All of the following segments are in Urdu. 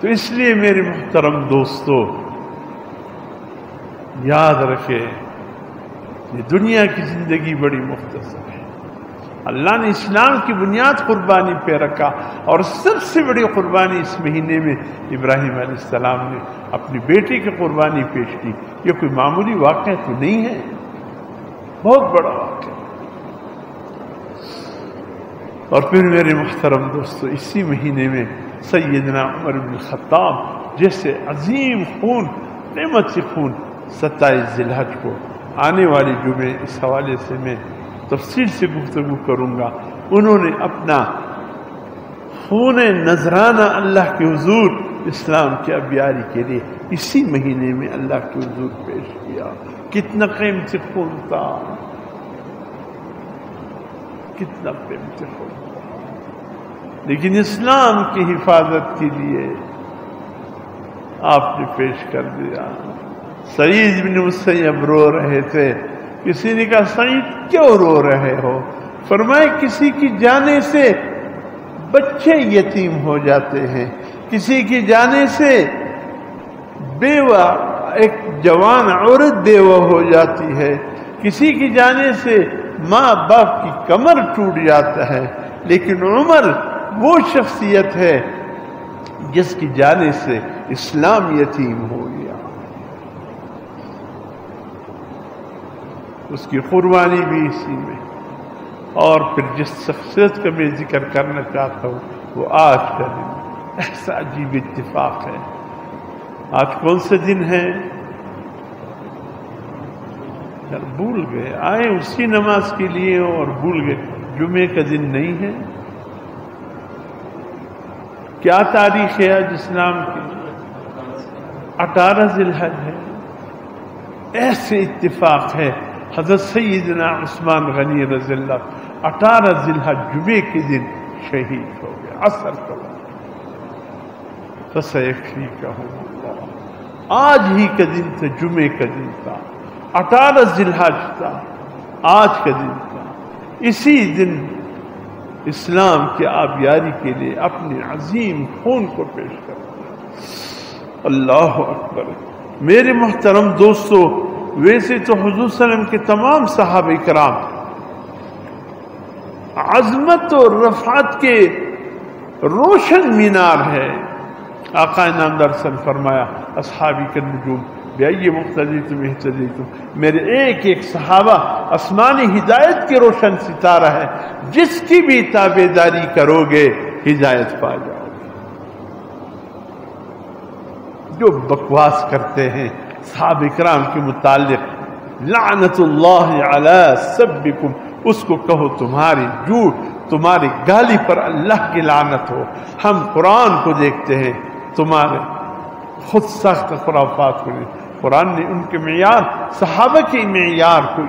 تو اس لیے میرے محترم دوستو یاد رکھے یہ دنیا کی زندگی بڑی مختصر ہے. اللہ نے اسلام کی بنیاد قربانی پہ رکھا اور سب سے بڑی قربانی اس مہینے میں ابراہیم علیہ السلام نے اپنی بیٹے کی قربانی پیش کی. یہ کوئی معمولی واقعہ تو نہیں ہے، بہت بڑا واقعہ. اور پھر میرے محترم دوستو اسی مہینے میں سیدنا عمر بن الخطاب جیسے عظیم خون، قیمتی خون، 27 ذی الحج کو آنے والی جمعے اس حوالے سے میں تفصیل سے گفتگو کروں گا. انہوں نے اپنا خون نذرانہ اللہ کے حضور اسلام کی ابیاری کے لیے اسی مہینے میں اللہ کے حضور پیش کیا. کتنا قیمتی خون تھا، کتنا قیمتی خون تھا، لیکن اسلام کی حفاظت کے لیے آپ نے پیش کر دیا. سعید بن مسیب رو رہے تھے. کسی نے کہا سعید کیوں رو رہے ہو؟ فرمائے کسی کی جانے سے بچے یتیم ہو جاتے ہیں، کسی کی جانے سے بیوہ، ایک جوان عورت بیوہ ہو جاتی ہے، کسی کی جانے سے ماں باپ کی کمر ٹوٹ جاتا ہے، لیکن عمر وہ شخصیت ہے جس کی جانے سے اسلام یتیم ہو گیا. اس کی قربانی بھی اسی میں. اور پھر جس شخصیت کا میں ذکر کرنا چاہتا ہوں وہ آج کا دن ایسا عجیب اتفاق ہے. آج کون سے دن ہے؟ بھول گئے، آئے اسی نماز کے لیے اور بھول گئے. جمعے کا دن نہیں ہے. کیا تاریخ ہے آج اسلام کی؟ 18 ذی الحج ہے. ایسے اتفاق ہے حضرت سیدنا عثمان غنی رضی اللہ 18 ذی الحج جمعے کے دن شہید ہو گئے. عصر کو فسیکفیکہم اللہ. آج ہی کا دن تھا، جمعے کا دن تھا، 18 ذی الحج تھا، آج کا دن تھا. اسی دن اسلام کی آبیاری کے لیے اپنے عظیم خون کو پیش کرتا. اللہ اکبر. میرے محترم دوستو ویسے تو حضور صلی اللہ علیہ وسلم کے تمام صحابہ کرام عظمت اور رفعت کے روشن مینار ہے. آقا نامدار صلی اللہ علیہ وسلم فرمایا اصحابی کا نجوم بأی مقتدیتم اہتدیتم. میرے ایک ایک صحابہ آسمانی ہدایت کے روشن ستارہ ہے، جس کی بھی تابعداری کرو گے ہدایت پا جاؤ گے. جو بکواس کرتے ہیں صحابہ کرام کے متعلق لعنت اللہ علی سبکم، اس کو کہو تمہاری جھوٹ، تمہاری گالی پر اللہ کی لعنت ہو. ہم قرآن کو دیکھتے ہیں، تمہارے خود سخت خرافات کو نہیں. قرآن نے ان کے معیار صحابہ کے معیار کو،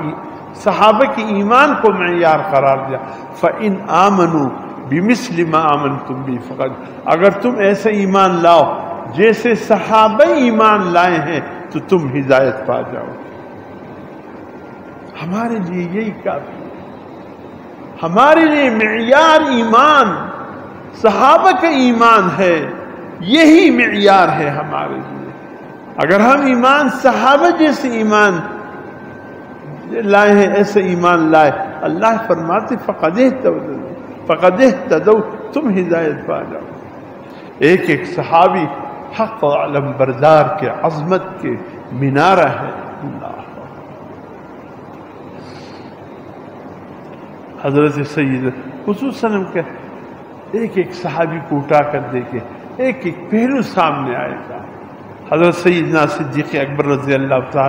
صحابہ کی ایمان کو معیار قرار دیا. فَإِنْ آمَنُوا بِمِثْلِ مَا آمَنْتُمْ بِهِ فَقَدْ. اگر تم ایسا ایمان لاؤ جیسے صحابہ ایمان لائے ہیں تو تم ہدایت پا جاؤ. ہمارے لیے یہی کافی ہے. ہمارے لیے معیار ایمان صحابہ کا ایمان ہے، یہی معیار ہے ہمارے لیے. اگر ہم ایمان صحابہ جیسے ایمان لائے ہیں، ایسے ایمان لائے، اللہ فرماتے فقد اہتدوا، تم ہدایت پا جاؤ. ایک ایک صحابی حق و علم بردار کے عظمت کے مینارہ ہے. اللہ حضرت سید حضور صلی اللہ علیہ وسلم کے ایک ایک صحابی کو اٹھا کر دیکھے، ایک ایک پہلو سامنے آئے گا. حضرت سیدنا صدیق اکبر رضی اللہ تعالی